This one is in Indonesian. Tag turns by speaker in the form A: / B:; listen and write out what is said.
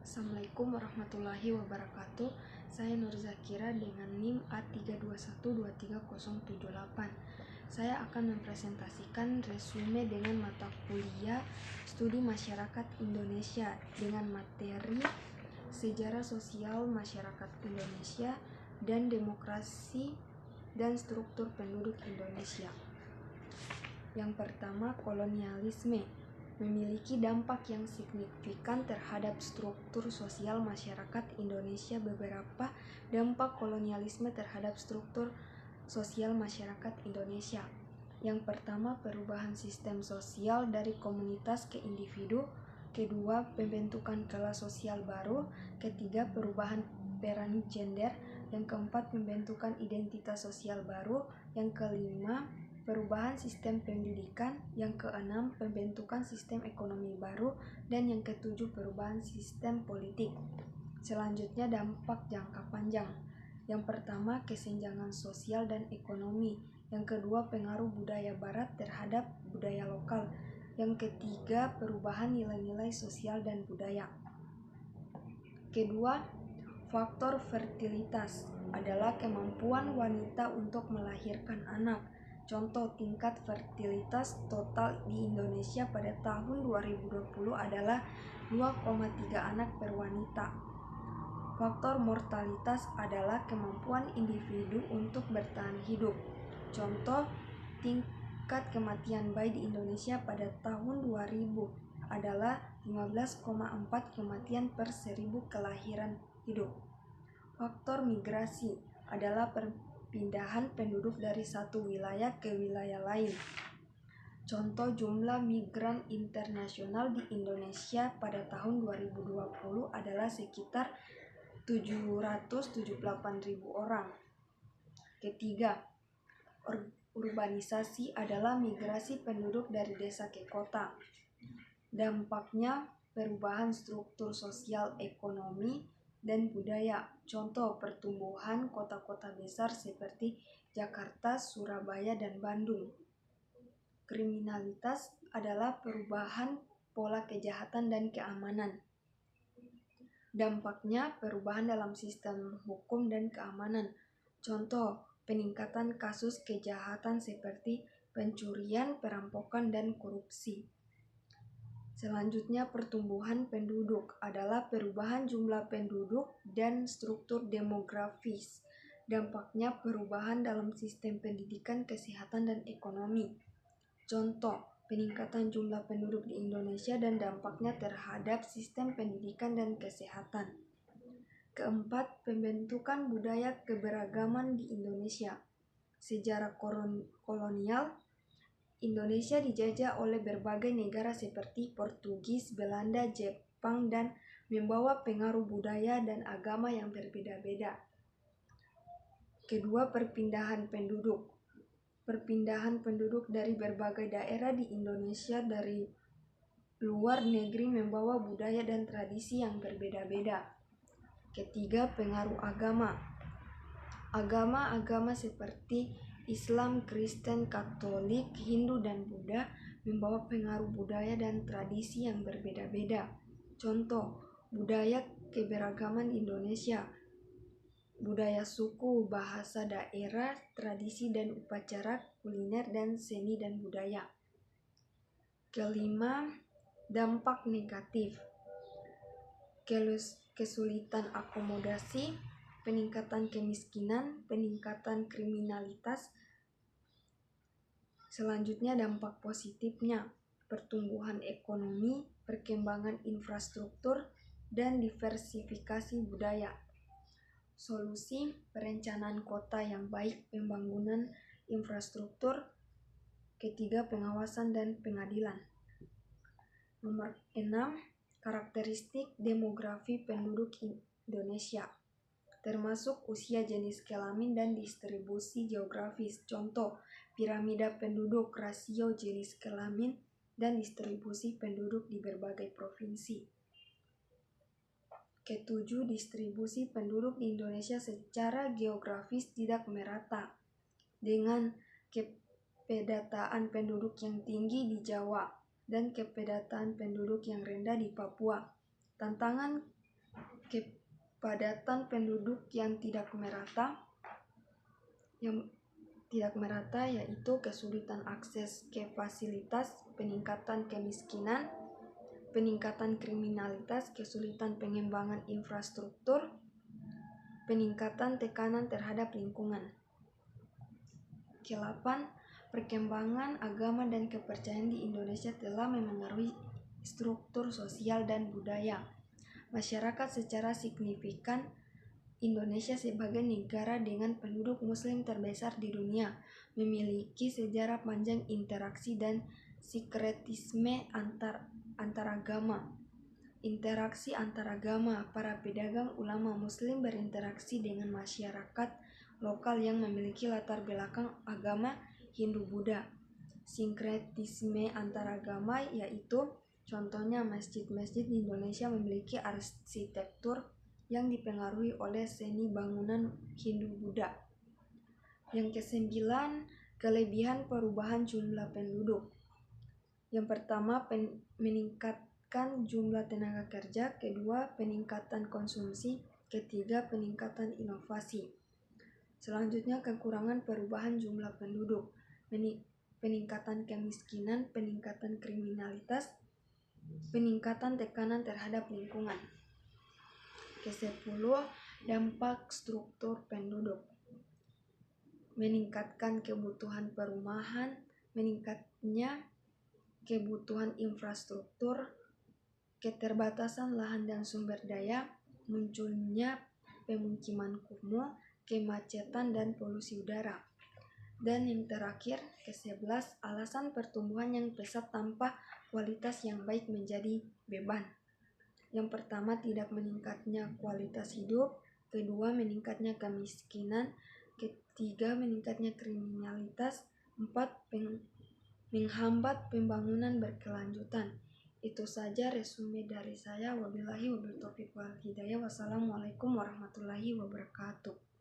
A: Assalamualaikum warahmatullahi wabarakatuh. Saya Nur Zakira dengan NIM A321230078. Saya akan mempresentasikan resume dengan mata kuliah Studi Masyarakat Indonesia dengan materi Sejarah Sosial Masyarakat Indonesia dan Demokrasi dan Struktur Penduduk Indonesia. Yang pertama, kolonialisme memiliki dampak yang signifikan terhadap struktur sosial masyarakat Indonesia. Beberapa dampak kolonialisme terhadap struktur sosial masyarakat Indonesia. Yang pertama, perubahan sistem sosial dari komunitas ke individu. Kedua, pembentukan kelas sosial baru. Ketiga, perubahan peran gender. Yang keempat, pembentukan identitas sosial baru. Yang kelima, perubahan sistem pendidikan. Yang keenam, pembentukan sistem ekonomi baru. Dan yang ketujuh, perubahan sistem politik. Selanjutnya, dampak jangka panjang. Yang pertama, kesenjangan sosial dan ekonomi. Yang kedua, pengaruh budaya barat terhadap budaya lokal. Yang ketiga, perubahan nilai-nilai sosial dan budaya. Kedua, faktor fertilitas adalah kemampuan wanita untuk melahirkan anak. Contoh, tingkat fertilitas total di Indonesia pada tahun 2020 adalah 2,3 anak per wanita. Faktor mortalitas adalah kemampuan individu untuk bertahan hidup. Contoh, tingkat kematian bayi di Indonesia pada tahun 2000 adalah 15,4 kematian per 1000 kelahiran hidup. Faktor migrasi adalah perpindahan penduduk dari satu wilayah ke wilayah lain. Contoh, jumlah migran internasional di Indonesia pada tahun 2020 adalah sekitar 778.000 orang. Ketiga, urbanisasi adalah migrasi penduduk dari desa ke kota. Dampaknya perubahan struktur sosial, ekonomi, dan budaya. Contoh, pertumbuhan kota-kota besar seperti Jakarta, Surabaya, dan Bandung. Kriminalitas adalah perubahan pola kejahatan dan keamanan. Dampaknya perubahan dalam sistem hukum dan keamanan. Contoh, peningkatan kasus kejahatan seperti pencurian, perampokan, dan korupsi. Selanjutnya, pertumbuhan penduduk adalah perubahan jumlah penduduk dan struktur demografis. Dampaknya perubahan dalam sistem pendidikan, kesehatan, dan ekonomi. Contoh, peningkatan jumlah penduduk di Indonesia dan dampaknya terhadap sistem pendidikan dan kesehatan. Keempat, pembentukan budaya keberagaman di Indonesia. Sejarah kolonial. Indonesia dijajah oleh berbagai negara seperti Portugis, Belanda, Jepang, dan membawa pengaruh budaya dan agama yang berbeda-beda. Kedua, perpindahan penduduk. Perpindahan penduduk dari berbagai daerah di Indonesia dari luar negeri membawa budaya dan tradisi yang berbeda-beda. Ketiga, pengaruh agama. Agama-agama seperti Islam, Kristen, Katolik, Hindu, dan Buddha membawa pengaruh budaya dan tradisi yang berbeda-beda. Contoh, budaya keberagaman Indonesia. Budaya suku, bahasa daerah, tradisi dan upacara, kuliner, dan seni dan budaya. Kelima, dampak negatif. Kesulitan akomodasi, peningkatan kemiskinan, peningkatan kriminalitas. Selanjutnya, dampak positifnya, pertumbuhan ekonomi, perkembangan infrastruktur, dan diversifikasi budaya. Solusi, perencanaan kota yang baik, pembangunan infrastruktur. Ketiga, pengawasan dan pengadilan. Nomor 6, karakteristik demografi penduduk Indonesia, termasuk usia, jenis kelamin, dan distribusi geografis. Contoh, piramida penduduk, rasio jenis kelamin, dan distribusi penduduk di berbagai provinsi. Ketujuh, distribusi penduduk di Indonesia secara geografis tidak merata, dengan kepedataan penduduk yang tinggi di Jawa dan kepedataan penduduk yang rendah di Papua. Tantangan kepadatan penduduk yang tidak merata, yaitu kesulitan akses ke fasilitas, peningkatan kemiskinan, peningkatan kriminalitas, kesulitan pengembangan infrastruktur, peningkatan tekanan terhadap lingkungan. Ke-8, perkembangan agama dan kepercayaan di Indonesia telah memengaruhi struktur sosial dan budaya masyarakat secara signifikan. Indonesia sebagai negara dengan penduduk muslim terbesar di dunia memiliki sejarah panjang interaksi dan sinkretisme antaragama. Interaksi antaragama, para pedagang ulama muslim berinteraksi dengan masyarakat lokal yang memiliki latar belakang agama Hindu-Buddha. Sinkretisme antaragama yaitu contohnya masjid-masjid di Indonesia memiliki arsitektur yang dipengaruhi oleh seni bangunan Hindu-Buddha. Yang ke-9, kelebihan perubahan jumlah penduduk. Yang pertama, meningkatkan jumlah tenaga kerja. Kedua, peningkatan konsumsi. Ketiga, peningkatan inovasi. Selanjutnya, kekurangan perubahan jumlah penduduk, peningkatan kemiskinan, peningkatan kriminalitas, peningkatan tekanan terhadap lingkungan. Ke-10, dampak struktur penduduk. Meningkatkan kebutuhan perumahan, meningkatnya kebutuhan infrastruktur, keterbatasan lahan dan sumber daya, munculnya pemukiman kumuh, kemacetan dan polusi udara. Dan yang terakhir, ke-11, alasan pertumbuhan yang pesat tanpa kualitas yang baik menjadi beban. Yang pertama, tidak meningkatnya kualitas hidup. Kedua, meningkatnya kemiskinan. Ketiga, meningkatnya kriminalitas. 4, menghambat pembangunan berkelanjutan. Itu saja resume dari saya. Wabillahi wabil taufiq wal hidayah. Wassalamualaikum warahmatullahi wabarakatuh.